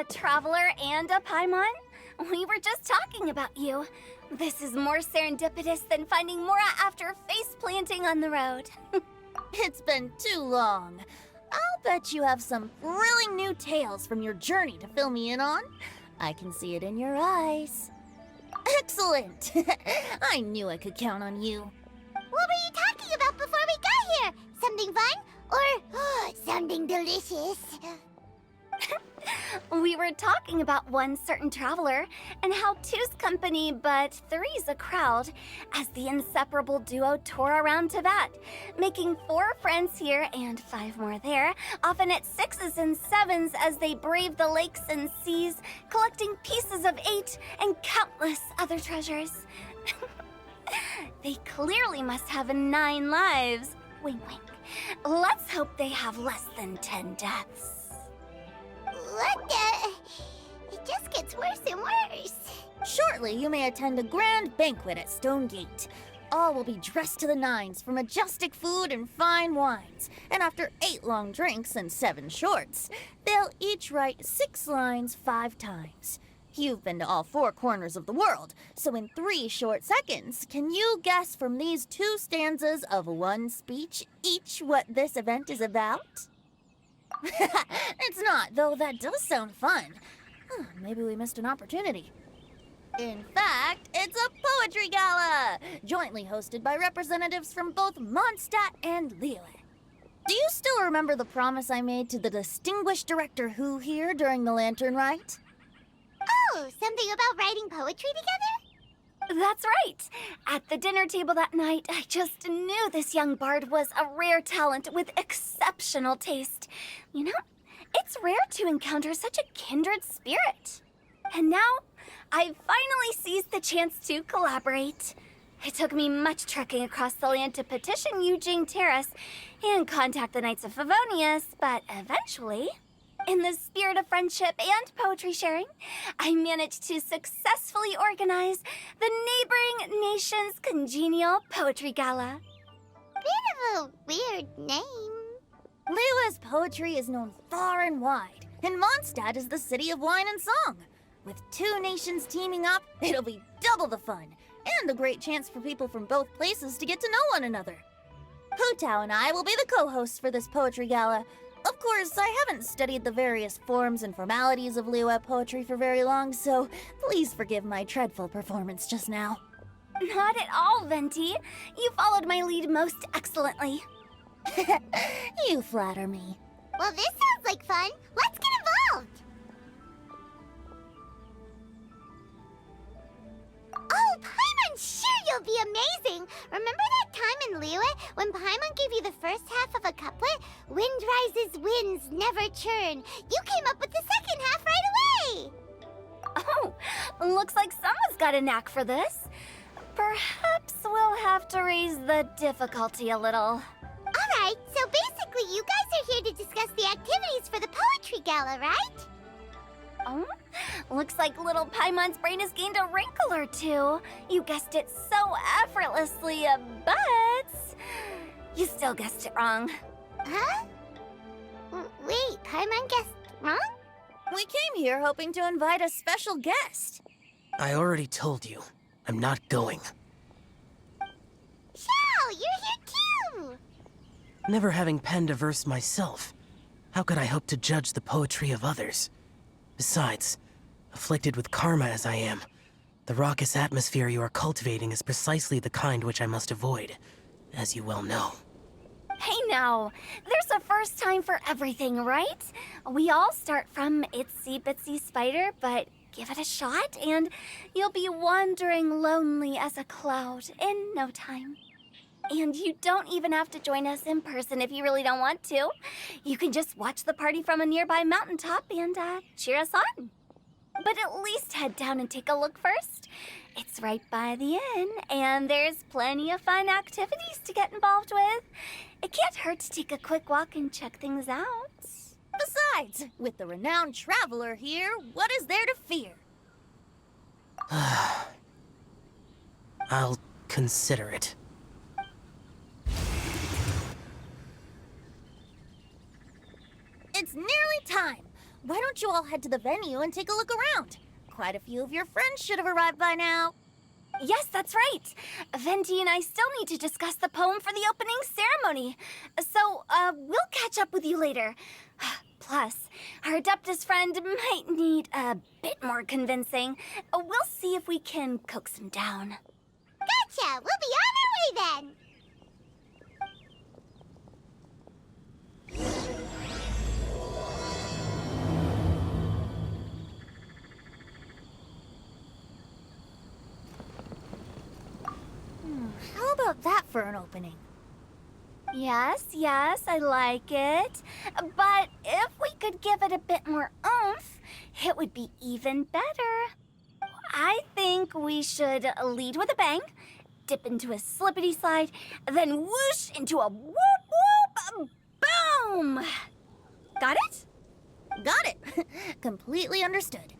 A traveler and a Paimon? We were just talking about you. This is more serendipitous than finding Mora after face planting on the road. It's been too long. I'll bet you have some thrilling new tales from your journey to fill me in on. I can see it in your eyes. Excellent! I knew I could count on you. What were you talking about before we got here? Something fun? Or something delicious? We were talking about one certain traveler, and how two's company but three's a crowd, as the inseparable duo tore around Tibet, making 4 friends here and 5 more there, often at 6s and 7s as they braved the lakes and seas, collecting pieces of 8 and countless other treasures. They clearly must have 9 lives. Wink, wink. Let's hope they have less than 10 deaths. What the? It just gets worse and worse. Shortly, you may attend a grand banquet at Stone Gate. All will be dressed to the nines for majestic food and fine wines. And after 8 long drinks and 7 shorts, they'll each write 6 lines 5 times. You've been to all 4 corners of the world, so in 3 short seconds, can you guess from these 2 stanzas of 1 speech each what this event is about? It's not, though that does sound fun. Maybe we missed an opportunity. In fact, it's a poetry gala, jointly hosted by representatives from both Mondstadt and Liyue. Do you still remember the promise I made to the distinguished director Who here during the Lantern Rite? Oh, something about writing poetry together? That's right! At the dinner table that night, I just knew this young bard was a rare talent with exceptional taste. You know, it's rare to encounter such a kindred spirit. And now, I've finally seized the chance to collaborate. It took me much trekking across the land to petition Eugene Terrace and contact the Knights of Favonius, but eventually, in the spirit of friendship and poetry sharing, I managed to successfully organize the neighboring nation's congenial poetry gala. Bit of a weird name. Liyue's poetry is known far and wide, and Mondstadt is the city of wine and song. With 2 nations teaming up, it'll be double the fun, and a great chance for people from both places to get to know one another. Hu Tao and I will be the co-hosts for this poetry gala. Of course, I haven't studied the various forms and formalities of Liyue poetry for very long, so please forgive my dreadful performance just now. Not at all, Venti. You followed my lead most excellently. You flatter me. Well, this sounds like fun. Let's get involved. Oh, Paimon, sure you'll be amazing. Remember that time in Liyue when Paimon gave you the first half of a couplet? Wind rises, winds never churn. You came up with the second half right away. Oh, looks like someone's got a knack for this. Perhaps we'll have to raise the difficulty a little. All right, so basically you guys are here to discuss the activities for the poetry gala, right? Oh, looks like little Paimon's brain has gained a wrinkle or 2. You guessed it so effortlessly, but you still guessed it wrong. Huh? Wait, Paimon guessed wrong? We came here hoping to invite a special guest. I already told you. I'm not going. Xiao, you're here too! Never having penned a verse myself, how could I hope to judge the poetry of others? Besides, afflicted with karma as I am, the raucous atmosphere you are cultivating is precisely the kind which I must avoid, as you well know. Hey now, there's a first time for everything, right? We all start from itsy bitsy spider, but give it a shot and you'll be wandering lonely as a cloud in no time. And you don't even have to join us in person if you really don't want to. You can just watch the party from a nearby mountaintop and cheer us on. But at least head down and take a look first. It's right by the inn, and there's plenty of fun activities to get involved with. It can't hurt to take a quick walk and check things out. Besides, with the renowned traveler here, what is there to fear? I'll consider it. It's nearly time. why don't you all head to the venue and take a look around? Quite a few of your friends should have arrived by now. Yes, that's right. Venti and I still need to discuss the poem for the opening ceremony. So, we'll catch up with you later. Plus, our Adeptus friend might need a bit more convincing. We'll see if we can coax him down. Gotcha! We'll be on our way then! How about that for an opening? Yes, I like it. But if we could give it a bit more oomph, it would be even better. I think we should lead with a bang, dip into a slippity slide, then whoosh into a whoop whoop boom! Got it? Got it. Completely understood.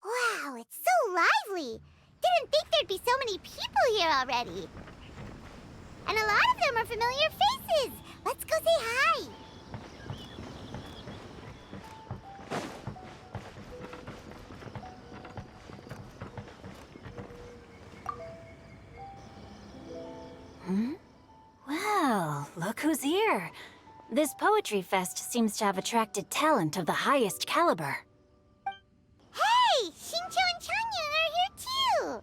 Wow, it's so lively! Didn't think there'd be so many people here already. And a lot of them are familiar faces. Let's go say hi. Well, look who's here. This poetry fest seems to have attracted talent of the highest caliber. Hey, Xingqiu and Changyun are here too.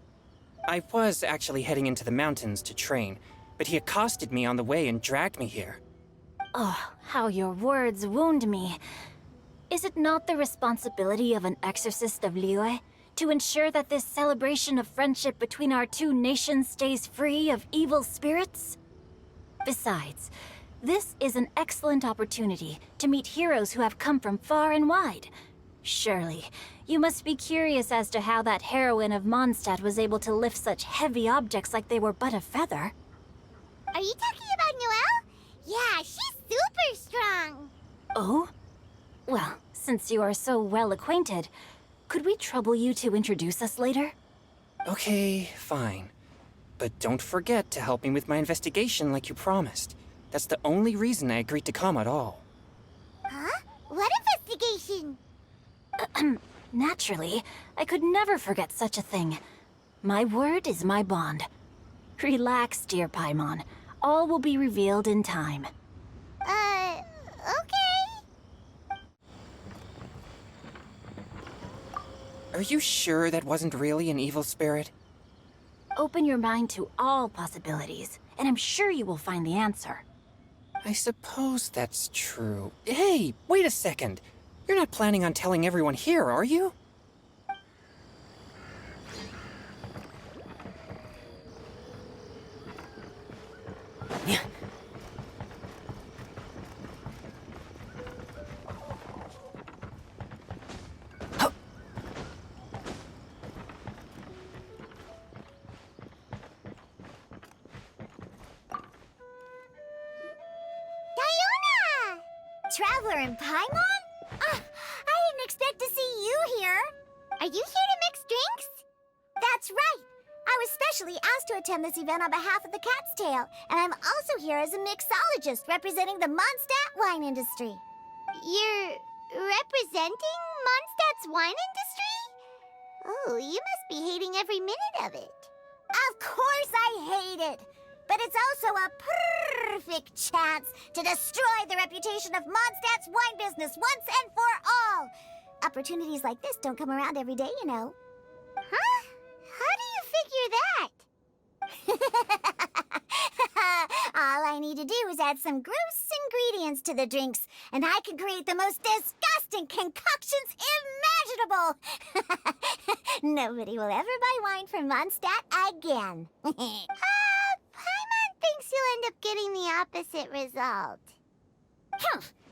I was actually heading into the mountains to train, but he accosted me on the way and dragged me here. Oh, how your words wound me. Is it not the responsibility of an exorcist of Liyue to ensure that this celebration of friendship between our two nations stays free of evil spirits? Besides, this is an excellent opportunity to meet heroes who have come from far and wide. Surely, you must be curious as to how that heroine of Mondstadt was able to lift such heavy objects like they were but a feather. Are you talking about Noelle? Yeah, she's super strong. Oh? Well, since you are so well acquainted, could we trouble you to introduce us later? Okay, fine. But don't forget to help me with my investigation like you promised. That's the only reason I agreed to come at all. Huh? What investigation? Naturally, I could never forget such a thing. My word is my bond. Relax, dear Paimon. All will be revealed in time. Okay. Are you sure that wasn't really an evil spirit? Open your mind to all possibilities, and I'm sure you will find the answer. I suppose that's true. Hey, wait a second. You're not planning on telling everyone here, are you? Diona! Traveler and Paimon? I didn't expect to see you here. Are you here to mix drinks? That's right. I was specially asked to attend this event on behalf of the Cat's Tail, and I'm also here as a mixologist representing the Mondstadt wine industry. You're representing Mondstadt's wine industry? Oh, you must be hating every minute of it. Of course I hate it, but it's also a perfect chance to destroy the reputation of Mondstadt's wine business once and for all. Opportunities like this don't come around every day, you know. Huh? How do you figure that? All I need to do is add some gross ingredients to the drinks, and I can create the most disgusting concoctions imaginable. Nobody will ever buy wine from Mondstadt again. Paimon thinks you'll end up getting the opposite result.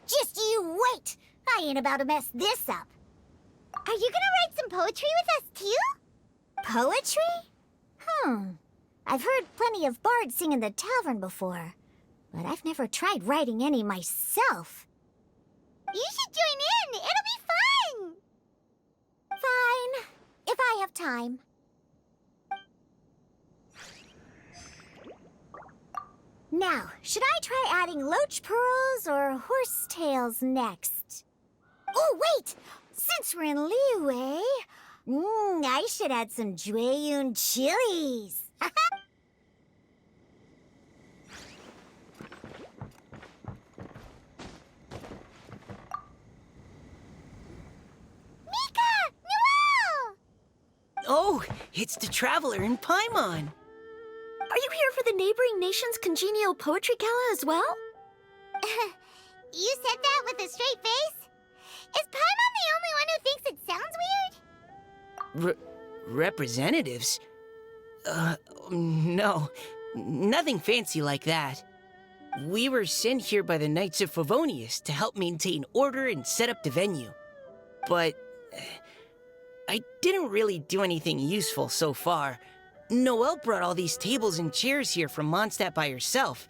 Just you wait. I ain't about to mess this up. Are you gonna write some poetry with us too? Poetry? I've heard plenty of bards sing in the tavern before, but I've never tried writing any myself. You should join in. It'll be fun. Fine, if I have time. Now, should I try adding loach pearls or horsetails next? Oh, wait! Since we're in Liyue, I should add some Jueyun chilies. Mika! Noel! Oh, it's the Traveler in Paimon. Are you here for the neighboring nation's congenial poetry gala as well? You said that with a straight face? Is Paimon the only one who thinks it sounds weird? Representatives? No. Nothing fancy like that. We were sent here by the Knights of Favonius to help maintain order and set up the venue. But I didn't really do anything useful so far. Noelle brought all these tables and chairs here from Mondstadt by herself.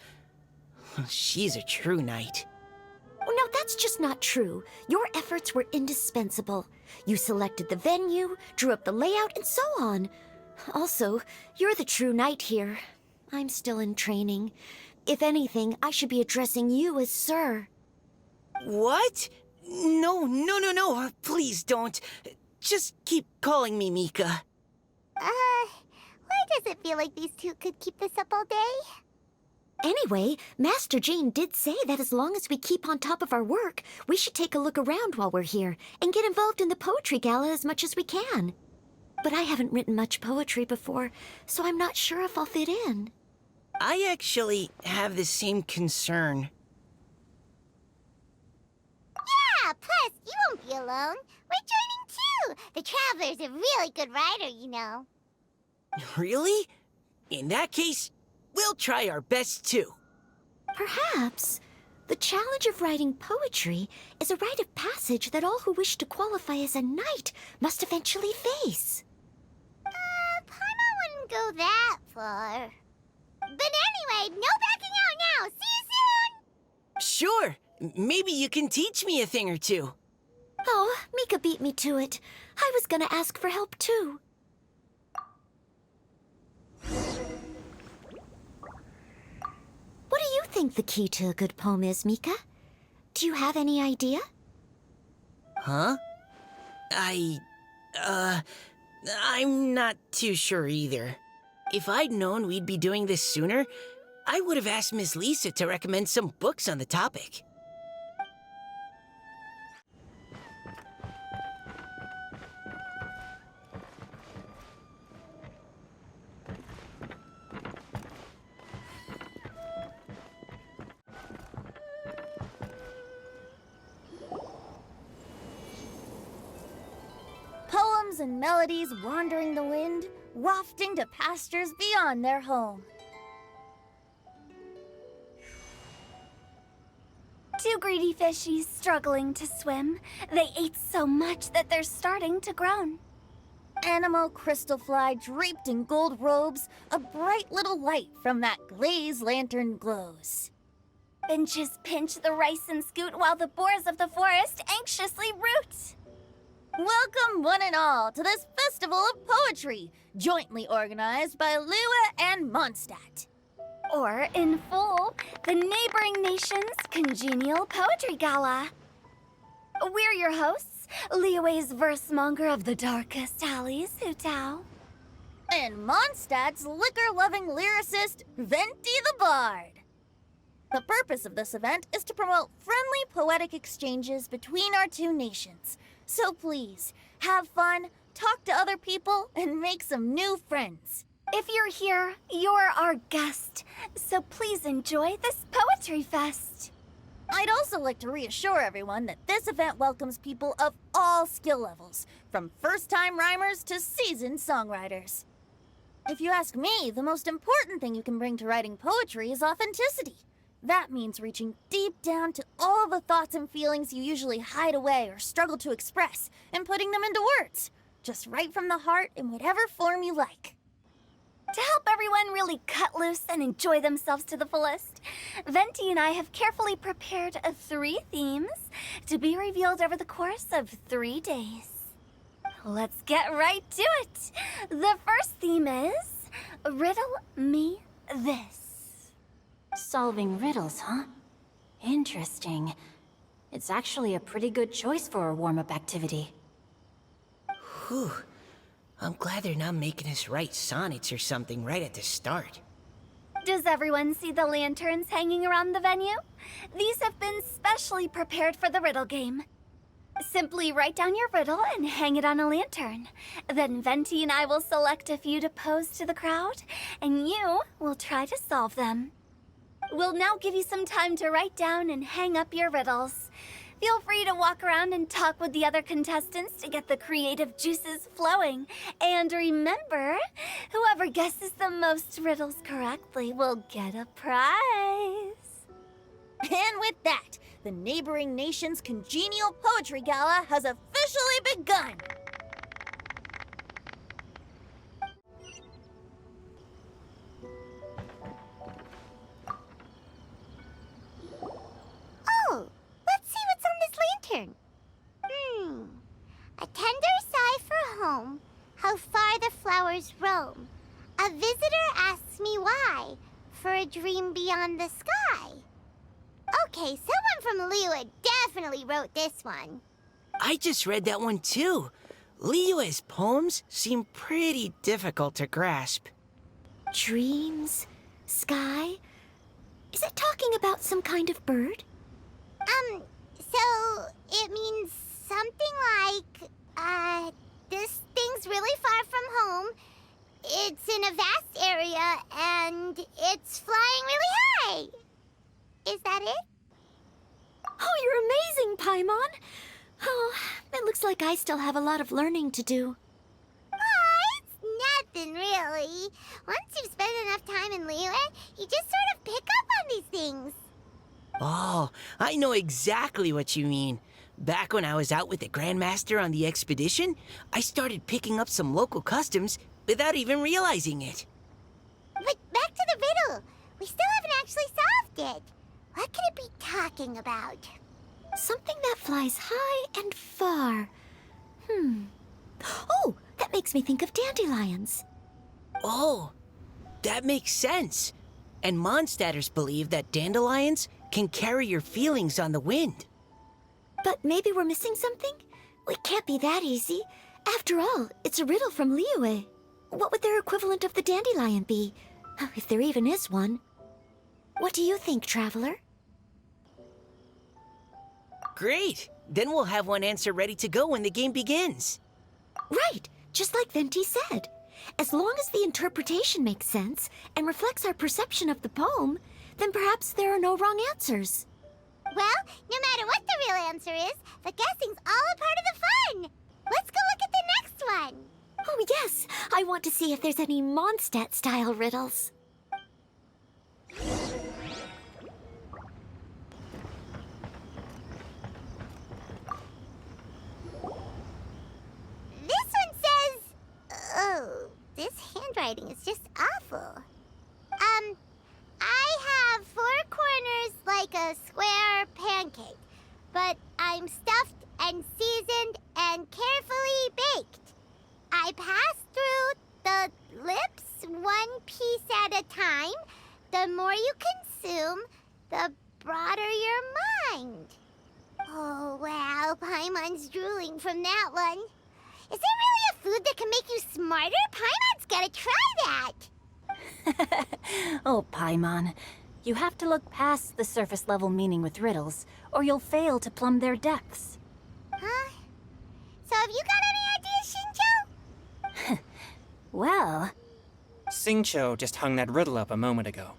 She's a true knight. Oh, no, that's just not true. Your efforts were indispensable. You selected the venue, drew up the layout, and so on. Also, you're the true knight here. I'm still in training. If anything, I should be addressing you as Sir. What? No. Please don't. Just keep calling me Mika. Why does it feel like these two could keep this up all day? Anyway, Master Jane did say that as long as we keep on top of our work, we should take a look around while we're here and get involved in the poetry gala as much as we can. But I haven't written much poetry before, so I'm not sure if I'll fit in. I actually have the same concern. Yeah, plus, you won't be alone. We're joining too. The Traveler's a really good writer, you know. Really? In that case, we'll try our best too. Perhaps. The challenge of writing poetry is a rite of passage that all who wish to qualify as a knight must eventually face. Paimon wouldn't go that far. But anyway, no backing out now. See you soon! Sure. Maybe you can teach me a thing or two. Oh, Mika beat me to it. I was gonna ask for help too. What do you think the key to a good poem is, Mika? Do you have any idea? Huh? I'm not too sure either. If I'd known we'd be doing this sooner, I would have asked Miss Lisa to recommend some books on the topic. Poems and melodies wandering the wind, wafting to pastures beyond their home. Two greedy fishies struggling to swim. They ate so much that they're starting to groan. Animal crystalfly draped in gold robes, a bright little light from that glazed lantern glows. Benches pinch the rice and scoot while the boars of the forest anxiously root. Welcome one and all to this festival of poetry, jointly organized by Liyue and Mondstadt. Or, in full, the neighboring nation's congenial poetry gala. We're your hosts, Liyue's verse-monger of the darkest alleys, Hutao. And Mondstadt's liquor-loving lyricist, Venti the Bard. The purpose of this event is to promote friendly poetic exchanges between our two nations. So please, have fun, talk to other people, and make some new friends. If you're here, you're our guest, so please enjoy this poetry fest. I'd also like to reassure everyone that this event welcomes people of all skill levels, from first-time rhymers to seasoned songwriters. If you ask me, the most important thing you can bring to writing poetry is authenticity. That means reaching deep down to all the thoughts and feelings you usually hide away or struggle to express, and putting them into words, just right from the heart in whatever form you like. To help everyone really cut loose and enjoy themselves to the fullest, Venti and I have carefully prepared 3 themes to be revealed over the course of 3 days. Let's get right to it. The first theme is Riddle Me This. Solving riddles, huh? Interesting. It's actually a pretty good choice for a warm-up activity. Whew. I'm glad they're not making us write sonnets or something right at the start. Does everyone see the lanterns hanging around the venue? These have been specially prepared for the riddle game. Simply write down your riddle and hang it on a lantern. Then Venti and I will select a few to pose to the crowd, and you will try to solve them. We'll now give you some time to write down and hang up your riddles. Feel free to walk around and talk with the other contestants to get the creative juices flowing. And remember, whoever guesses the most riddles correctly will get a prize. And with that, the neighboring nation's congenial poetry gala has officially begun. Oh, let's see what's on this lantern. A tender sigh for home, how far the flowers roam. A visitor asks me why, for a dream beyond the sky. Okay, someone from Liyue definitely wrote this one. I just read that one too. Liyue's poems seem pretty difficult to grasp. Dreams? Sky? Is it talking about some kind of bird? So it means something like, this thing's really far from home. It's in a vast area, and it's flying really high. Is that it? Oh, you're amazing, Paimon! Oh, it looks like I still have a lot of learning to do. Oh, it's nothing really. Once you've spent enough time in Liyue, you just sort of pick up on these things. Oh, I know exactly what you mean. Back when I was out with the Grandmaster on the expedition, I started picking up some local customs without even realizing it. But back to the riddle. We still haven't actually solved it. What could it be talking about? Something that flies high and far. Oh, that makes me think of dandelions. Oh, that makes sense. And Mondstadters believe that dandelions can carry your feelings on the wind. But maybe we're missing something? It can't be that easy. After all, it's a riddle from Liyue. What would their equivalent of the dandelion be? If there even is one. What do you think, Traveler? Great! Then we'll have one answer ready to go when the game begins. Right, just like Venti said. As long as the interpretation makes sense and reflects our perception of the poem, then perhaps there are no wrong answers. Well, no matter what the real answer is, the guessing's all a part of the fun. Let's go look at the next one. Oh yes, I want to see if there's any Mondstadt-style riddles. This one says... Oh, this handwriting is just awful. I have 4 corners like a square pancake, but I'm stuffed and seasoned and carefully baked. I pass through the lips 1 piece at a time. The more you consume, the broader your mind. Oh, wow, Paimon's drooling from that one. Is there really a food that can make you smarter? Paimon's gotta try that. Oh, Paimon. You have to look past the surface-level meaning with riddles, or you'll fail to plumb their depths. Huh? So have you got any ideas, Shinjo? Well, Xingqiu just hung that riddle up a moment ago.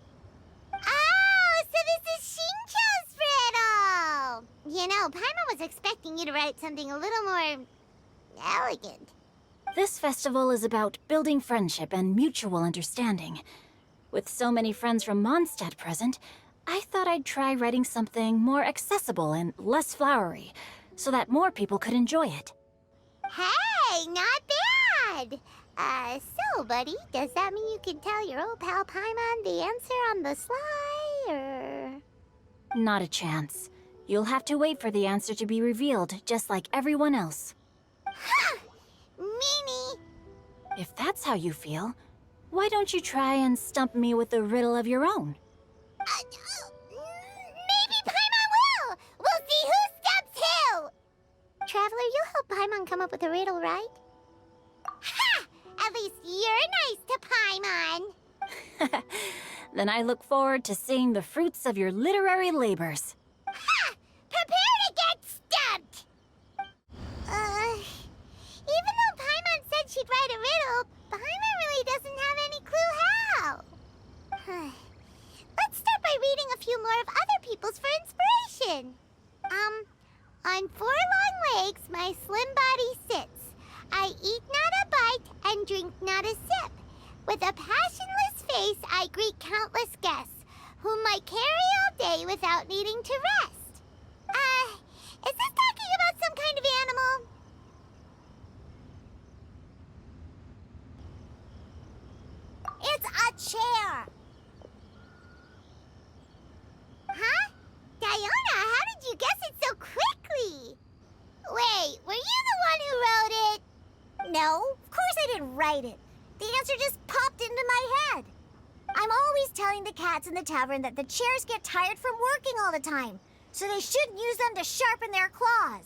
Oh, so this is Shinjo's riddle! You know, Paimon was expecting you to write something a little more... elegant. this festival is about building friendship and mutual understanding. With so many friends from Mondstadt present, I thought I'd try writing something more accessible and less flowery, so that more people could enjoy it. Hey, not bad! So, buddy, does that mean you can tell your old pal Paimon the answer on the sly, or...? Not a chance. You'll have to wait for the answer to be revealed, just like everyone else. Ha! Meanie! If that's how you feel, why don't you try and stump me with a riddle of your own? Maybe Paimon will! We'll see who stumps who! Traveler, you'll help Paimon come up with a riddle, right? Ha! At least you're nice to Paimon! Then I look forward to seeing the fruits of your literary labors. Ha! Prepare to get stumped! Even though Paimon said she'd write a riddle, Paimon really doesn't have any clue how. Let's start by reading a few more of other people's for inspiration. On 4 long legs, my slim body sits. I eat not a bite and drink not a sip. With a passionless face, I greet countless guests, whom I carry all day without needing to rest. Is this talking about some kind of animal? It's a chair. Huh? Diona, how did you guess it so quickly? Wait, were you the one who wrote it? No, of course I didn't write it. The answer just popped into my head. I'm always telling the cats in the tavern that the chairs get tired from working all the time, so they shouldn't use them to sharpen their claws.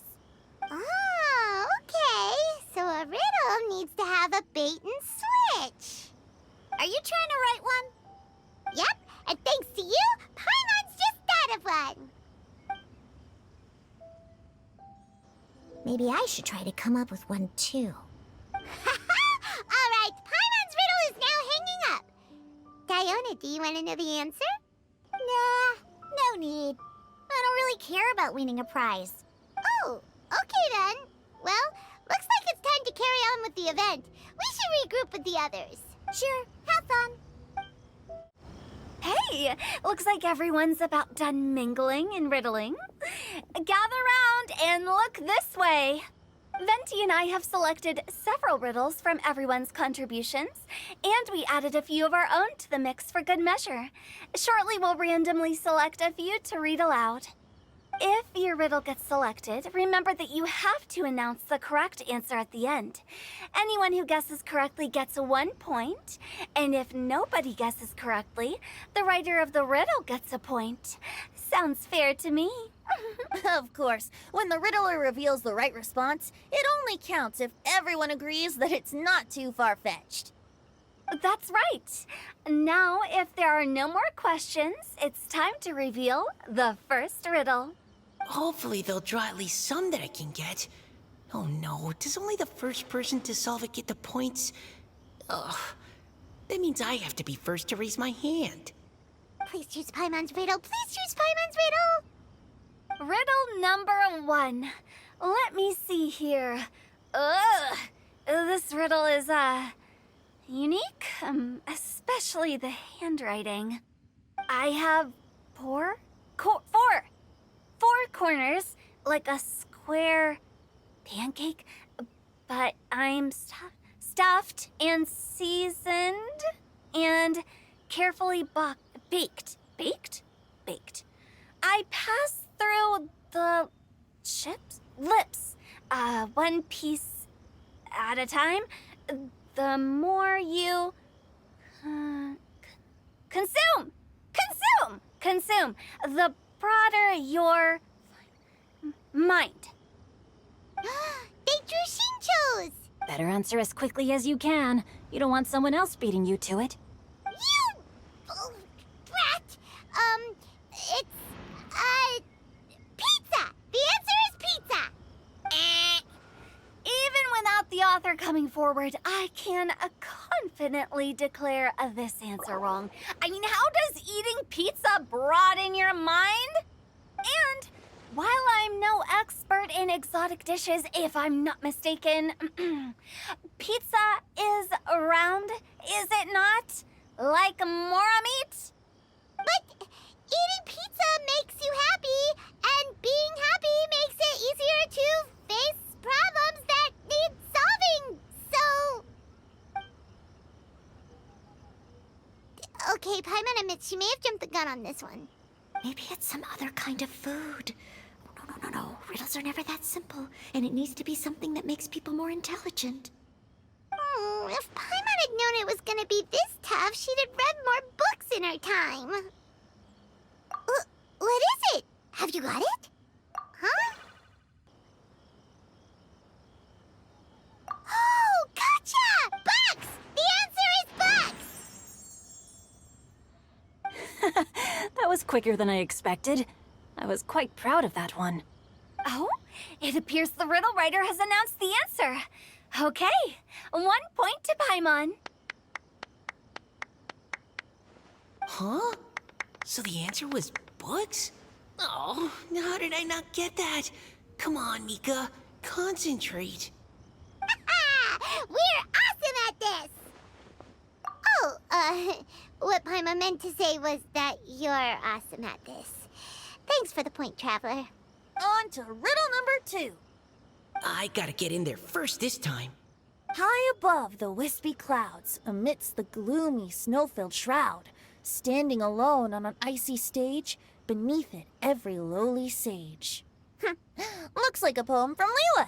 Oh, okay. So a riddle needs to have a bait and switch. Are you trying to write one? Yep, and thanks to you, Paimon's just thought of one. Maybe I should try to come up with one too. All right, Paimon's riddle is now hanging up. Diona, do you want to know the answer? Nah, no need. I don't really care about winning a prize. Oh, okay then. Well, looks like it's time to carry on with the event. We should regroup with the others. Sure, have fun. Hey, looks like everyone's about done mingling and riddling. Gather round and look this way. Venti and I have selected several riddles from everyone's contributions, and we added a few of our own to the mix for good measure. Shortly, we'll randomly select a few to read aloud. If your riddle gets selected, remember that you have to announce the correct answer at the end. Anyone who guesses correctly gets 1 point, and if nobody guesses correctly, the writer of the riddle gets a point. Sounds fair to me. Of course, when the riddler reveals the right response, it only counts if everyone agrees that it's not too far-fetched. That's right. Now, if there are no more questions, it's time to reveal the first riddle. Hopefully they'll draw at least some that I can get. Oh no, does only the first person to solve it get the points? Ugh, that means I have to be first to raise my hand. Please choose Paimon's riddle. Please choose Paimon's riddle. Riddle number 1. Let me see here. Ugh, this riddle is, unique, especially the handwriting. I have four corners, like a square pancake, but I'm stuffed and seasoned and carefully baked. I pass through the lips, one piece at a time. The more you consume, the broader your mind. They drew Shinchos! Better answer as quickly as you can. You don't want someone else beating you to it. You brat! It's, pizza! The answer is pizza! Even without the author coming forward, I can confidently declare this answer wrong. I mean, how does eating pizza broaden your mind? And while I'm no expert in exotic dishes, if I'm not mistaken, pizza is round, is it not? Like mora meat? But eating pizza makes you happy, and being happy makes it easier to face problems that need solving, so... Okay, Paimon admits she may have jumped the gun on this one. Maybe it's some other kind of food. No. Riddles are never that simple, and it needs to be something that makes people more intelligent. If Paimon had known it was gonna be this tough, she'd have read more books in her time. What is it? Have you got it? Huh? Oh, gotcha! Bucks! The answer is bucks! That was quicker than I expected. I was quite proud of that one. Oh, it appears the riddle writer has announced the answer. Okay, 1 point to Paimon. Huh? So the answer was books? Oh, how did I not get that? Come on, Mika. Concentrate. We're awesome at this! Oh, what Paimon meant to say was that you're awesome at this. Thanks for the point, Traveler. On to riddle number 2. I gotta get in there first this time. High above the wispy clouds, amidst the gloomy snow-filled shroud, standing alone on an icy stage, beneath it every lowly sage. Looks like a poem from Liyue.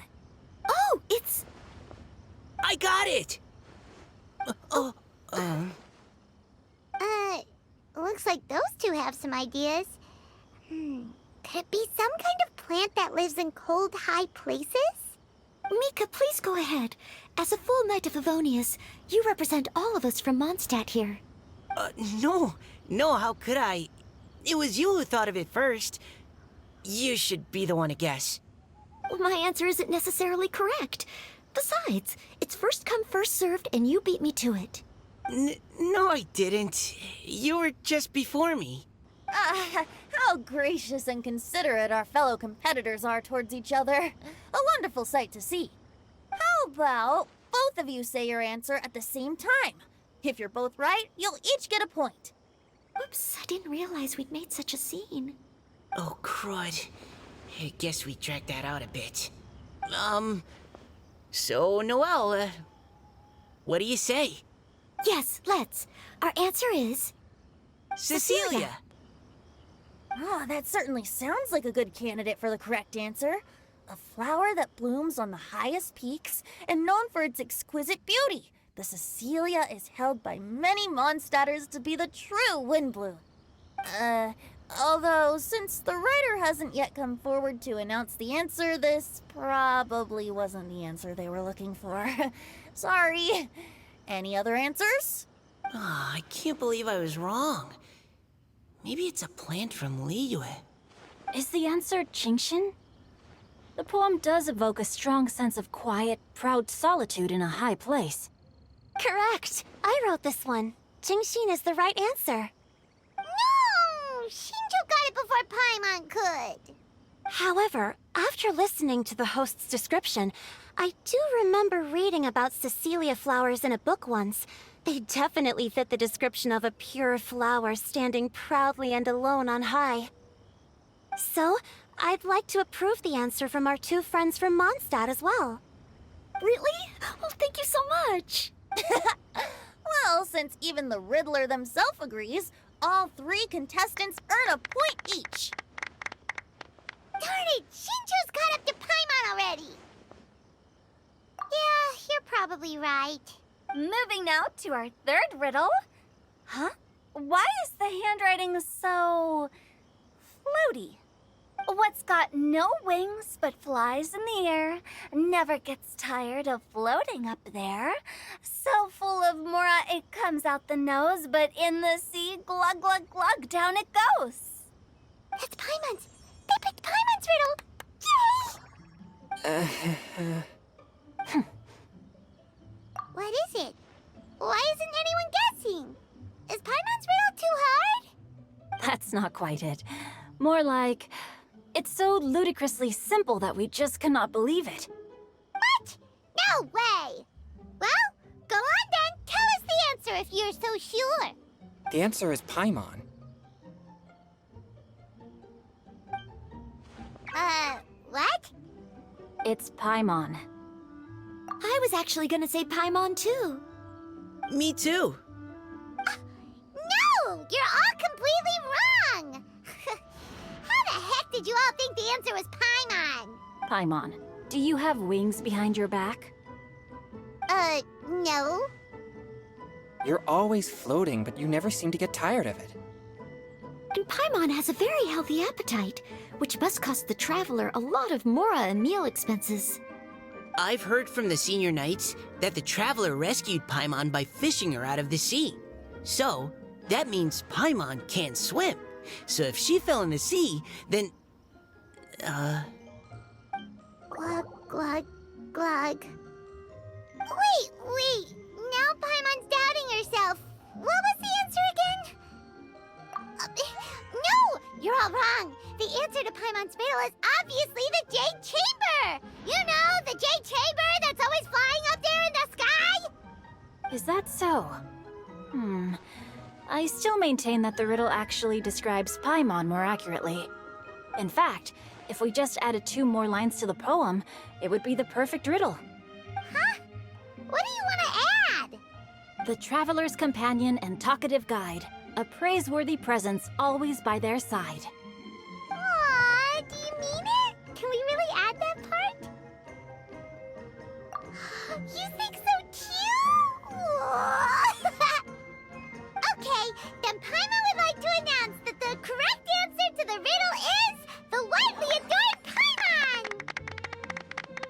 Oh, it's... I got it! Looks like those two have some ideas. Could it be some kind of plant that lives in cold, high places? Mika, please go ahead. As a full Knight of Favonius, you represent all of us from Mondstadt here. No, how could I? It was you who thought of it first. You should be the one to guess. Well, my answer isn't necessarily correct. Besides, it's first come, first served, and you beat me to it. No, I didn't. You were just before me. How gracious and considerate our fellow competitors are towards each other. A wonderful sight to see. How about both of you say your answer at the same time? If you're both right, you'll each get a point. Oops, I didn't realize we'd made such a scene. Oh, crud. I guess we dragged that out a bit. So, Noelle, what do you say? Yes, let's. Our answer is... Cecilia! Oh, that certainly sounds like a good candidate for the correct answer. A flower that blooms on the highest peaks and known for its exquisite beauty. The Cecilia is held by many Mondstadters to be the true windbloom. Although, since the writer hasn't yet come forward to announce the answer, this probably wasn't the answer they were looking for. Sorry. Any other answers? I can't believe I was wrong. Maybe it's a plant from Liyue. Is the answer Genshin? The poem does evoke a strong sense of quiet, proud solitude in a high place. Correct. I wrote this one. Genshin is the right answer. No! Shinjo got it before Paimon could. However, after listening to the host's description, I do remember reading about Cecilia flowers in a book once. They definitely fit the description of a pure flower standing proudly and alone on high. So, I'd like to approve the answer from our two friends from Mondstadt as well. Really? Oh, thank you so much! Well, since even the Riddler themselves agrees, all 3 contestants earn a point each. Darn it! Shinjo's caught up to Paimon already! Yeah, you're probably right. Moving now to our third riddle. Huh? Why is the handwriting so... floaty? What's got no wings but flies in the air, never gets tired of floating up there. So full of mora it comes out the nose, but in the sea, glug glug glug, down it goes. That's Paimon's! They picked Paimon's riddle! Yay! What is it? Why isn't anyone guessing? Is Paimon's riddle too hard? That's not quite it. More like, it's so ludicrously simple that we just cannot believe it. What? No way! Well, go on then. Tell us the answer if you're so sure. The answer is Paimon. What? It's Paimon. I was actually gonna say Paimon too. Me too. No! You're all completely wrong! How the heck did you all think the answer was Paimon? Paimon, do you have wings behind your back? No. You're always floating, but you never seem to get tired of it. And Paimon has a very healthy appetite, which must cost the traveler a lot of mora and meal expenses. I've heard from the senior knights that the traveler rescued Paimon by fishing her out of the sea. So, that means Paimon can't swim. So if she fell in the sea, then... Glug, glug, glug. Wait. Now Paimon's doubting herself. What was the answer again? No! You're all wrong. The answer to Paimon's riddle is obviously the Jade Chamber! You know, the Jade Chamber that's always flying up there in the sky? Is that so? I still maintain that the riddle actually describes Paimon more accurately. In fact, if we just added 2 more lines to the poem, it would be the perfect riddle. Huh? What do you want to add? The traveler's companion and talkative guide, a praiseworthy presence always by their side. Aw, do you mean it? Can we really add that part? You think so too? Okay, then Paimon would like to announce that the correct answer to the riddle is the widely adored Paimon!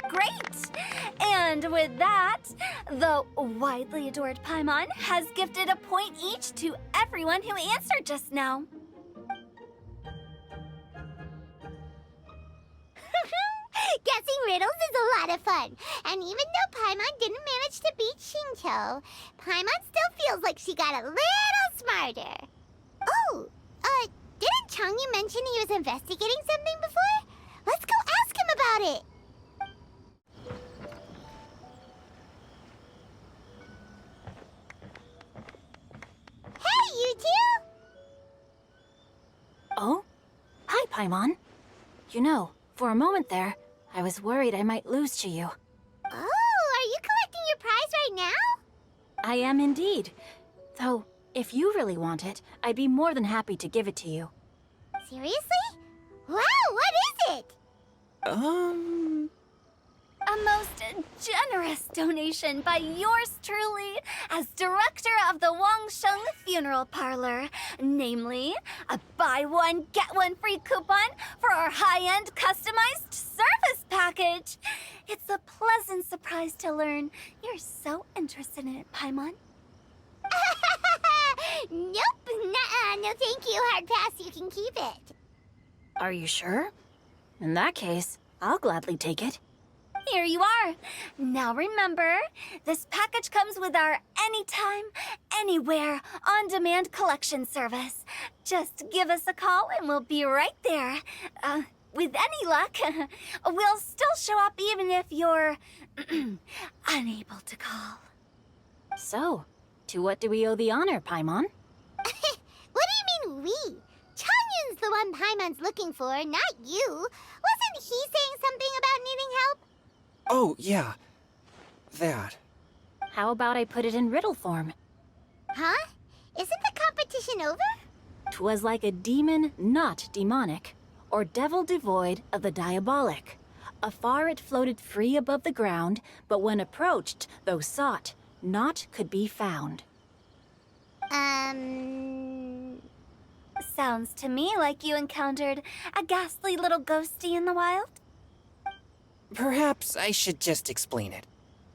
Great! And with that, the widely adored Paimon has gifted a point each to everyone who answered just now. Guessing riddles is a lot of fun. And even though Paimon didn't manage to beat Shinto, Paimon still feels like she got a little smarter. Oh, didn't Changyu mention he was investigating something before? Let's go ask him about it. Hey, you two! Oh? Hi, Paimon. You know, for a moment there, I was worried I might lose to you. Oh, are you collecting your prize right now? I am indeed. Though, if you really want it, I'd be more than happy to give it to you. Seriously? Wow, what is it? A most generous donation by yours truly as director of the Wangsheng Funeral Parlor. Namely, a buy one, get one free coupon for our high-end customized service package. It's a pleasant surprise to learn you're so interested in it, Paimon. Nope, nuh-uh, no thank you, hard pass, you can keep it. Are you sure? In that case, I'll gladly take it. Here you are. Now remember, this package comes with our anytime, anywhere, on-demand collection service. Just give us a call and we'll be right there. With any luck, we'll still show up even if you're unable to call. So, to what do we owe the honor, Paimon? What do you mean, we? Changyun's the one Paimon's looking for, not you. Wasn't he saying something about needing help? Oh, yeah. That. How about I put it in riddle form? Huh? Isn't the competition over? 'Twas like a demon not demonic, or devil devoid of the diabolic. Afar it floated free above the ground, but when approached, though sought, naught could be found. Sounds to me like you encountered a ghastly little ghostie in the wild. Perhaps I should just explain it.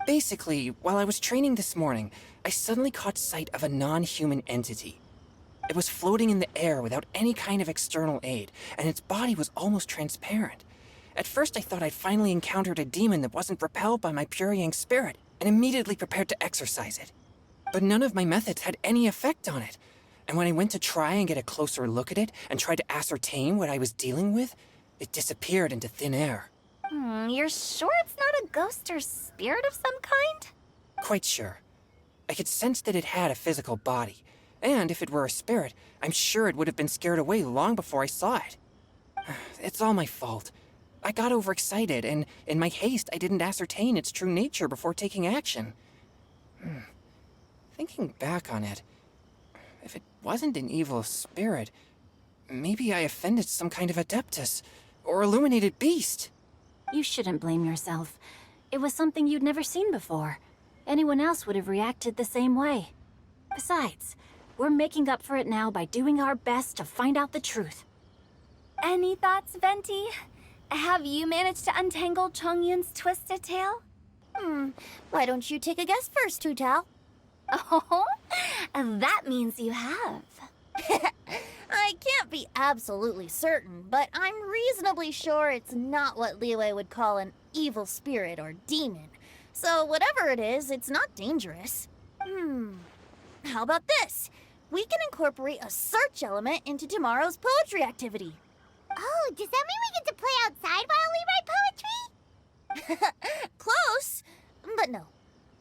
Basically, while I was training this morning, I suddenly caught sight of a non-human entity. It was floating in the air without any kind of external aid, and its body was almost transparent. At first I thought I'd finally encountered a demon that wasn't repelled by my pure yang spirit, and immediately prepared to exorcise it. But none of my methods had any effect on it, and when I went to try and get a closer look at it and tried to ascertain what I was dealing with, it disappeared into thin air. You're sure it's not a ghost or spirit of some kind? Quite sure. I could sense that it had a physical body, and if it were a spirit, I'm sure it would have been scared away long before I saw it. It's all my fault. I got overexcited, and in my haste, I didn't ascertain its true nature before taking action. Thinking back on it, if it wasn't an evil spirit, maybe I offended some kind of adeptus, or illuminated beast. You shouldn't blame yourself. It was something you'd never seen before. Anyone else would have reacted the same way. Besides, We're making up for it now by doing our best to find out the truth. Any thoughts, Venti? Have you managed to untangle Chongyun's twisted tail? Why don't you take a guess first, Tutao? Oh, that means you have. I can't be absolutely certain, but I'm reasonably sure it's not what Liyue would call an evil spirit or demon. So whatever it is, it's not dangerous. How about this? We can incorporate a search element into tomorrow's poetry activity. Oh, does that mean we get to play outside while we write poetry? Close, but no.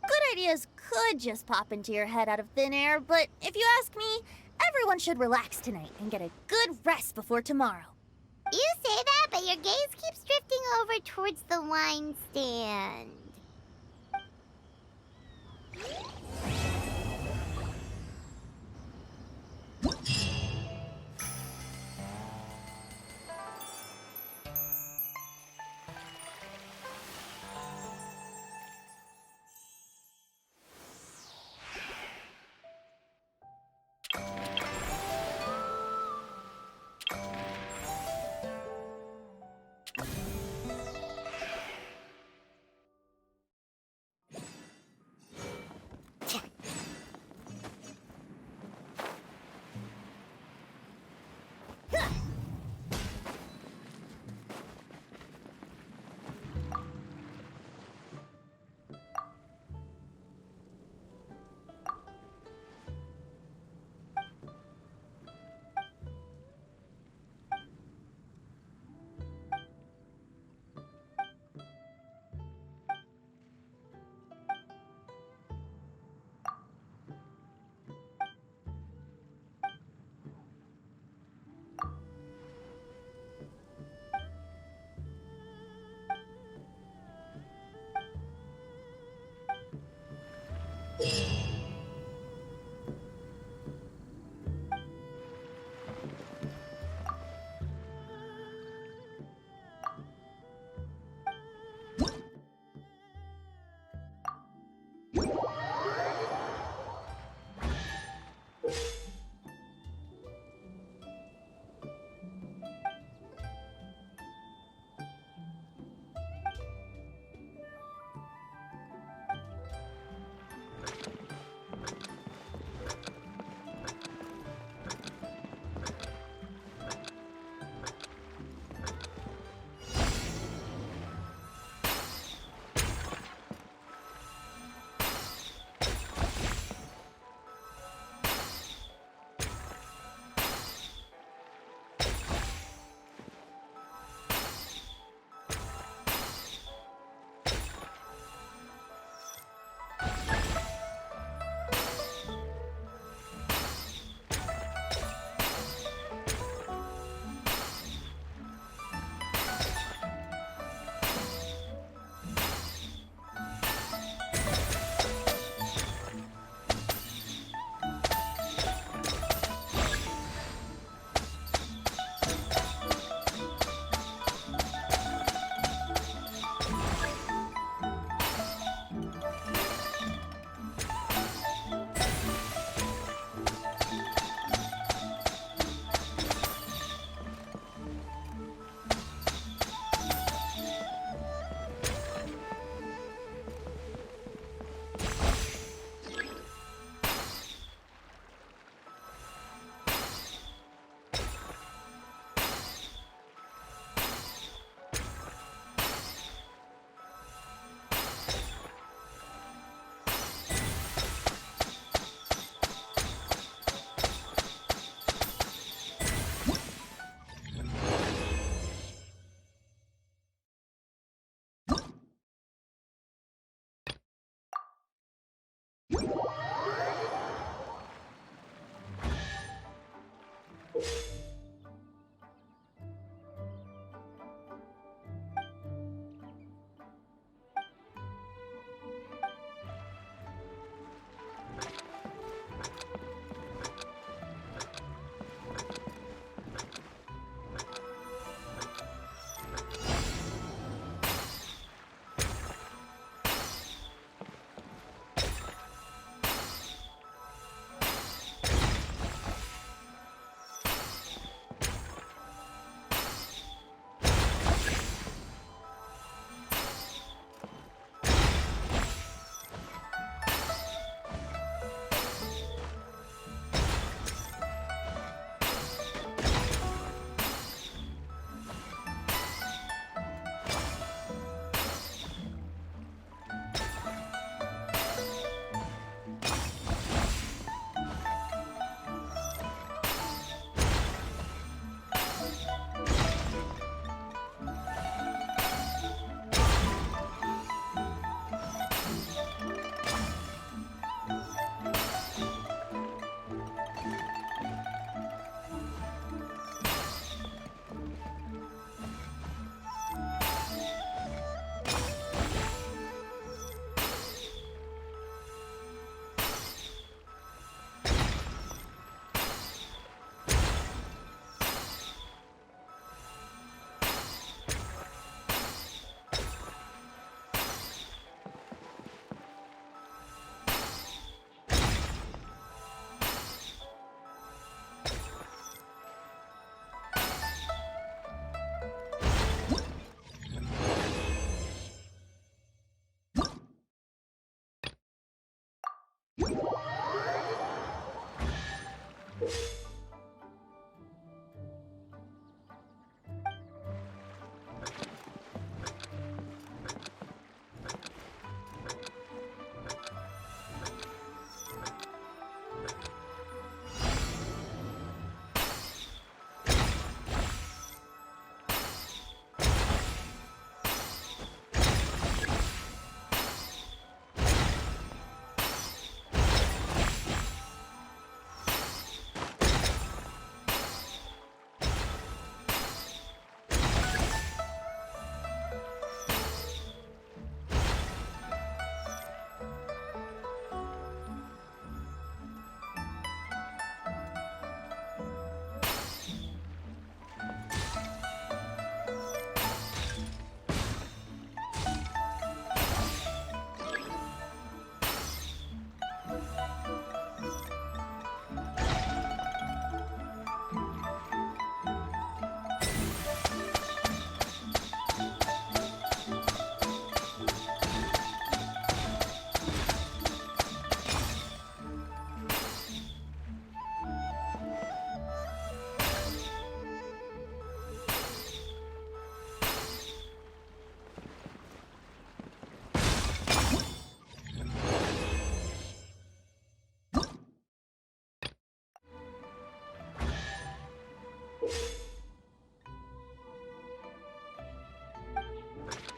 Good ideas could just pop into your head out of thin air, but if you ask me, everyone should relax tonight and get a good rest before tomorrow. You say that, but your gaze keeps drifting over towards the wine stand.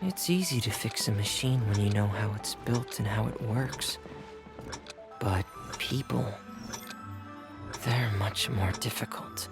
It's easy to fix a machine when you know how it's built and how it works. But people, they're much more difficult.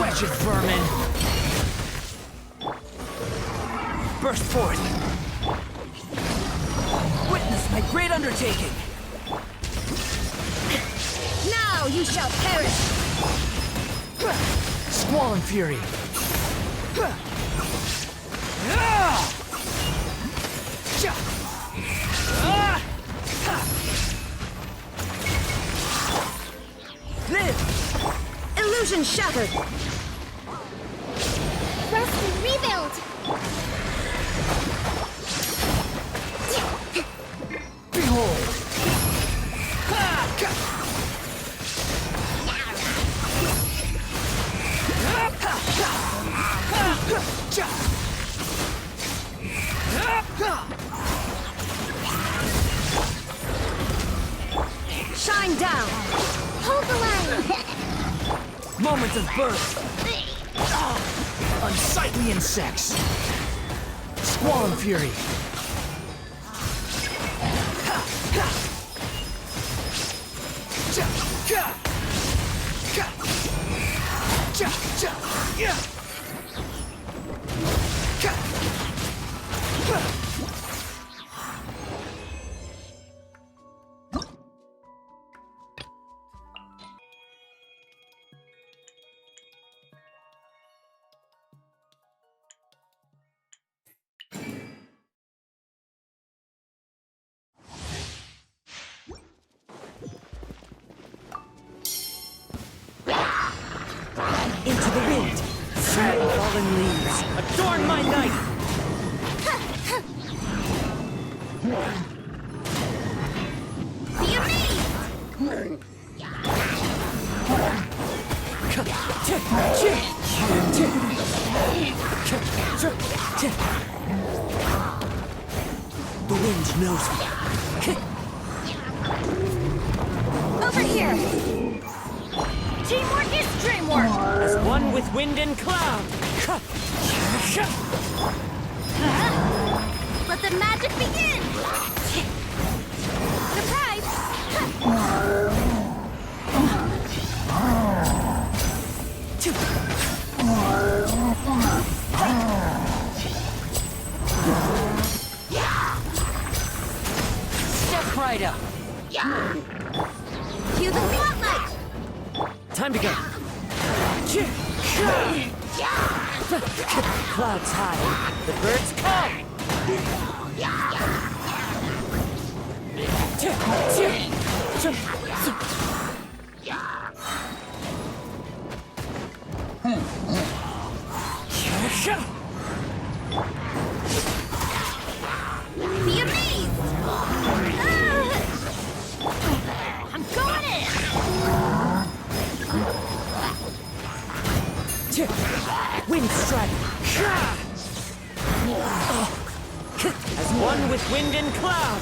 wretched vermin! Burst forth! Witness my great undertaking! Now you shall perish! Squall and fury! Live! Illusion shattered! Rest and rebuild! Behold! Shine down! Hold the line! Moment of birth! Unsightly insects! Squall and fury! Into the wind! Fallen leaves, adorn my night! Be amazed! The wind knows me. Over here! Teamwork is dreamwork! As one with wind and cloud! Let the magic begin! Surprise! Step right up! Cue the spotlight! Time to go! Clouds high, the birds come! Be amazed! I'm going in! Wind strike! As one with wind and cloud!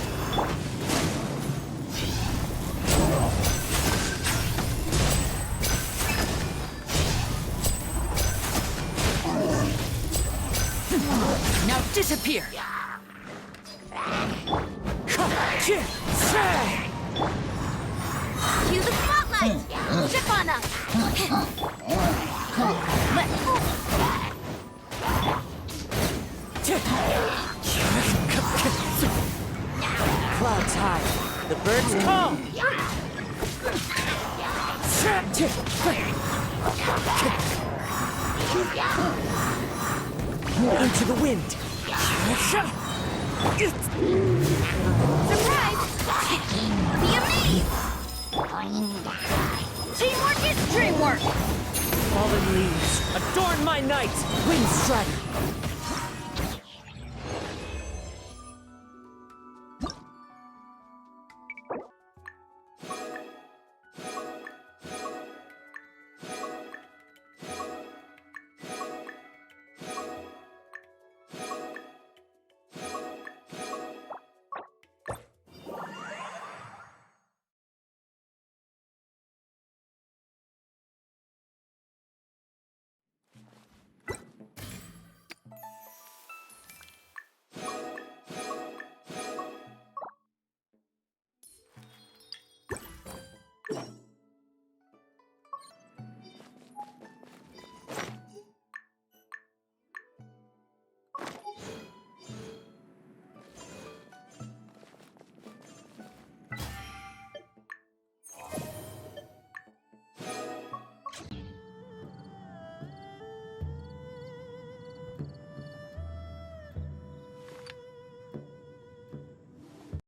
Now disappear! Cue the spotlight! Chip on us! Clouds high, the birds come! Into the wind! Surprise! Be amazed! Teamwork is dreamwork! Fallen leaves, adorn my night! Wind strike!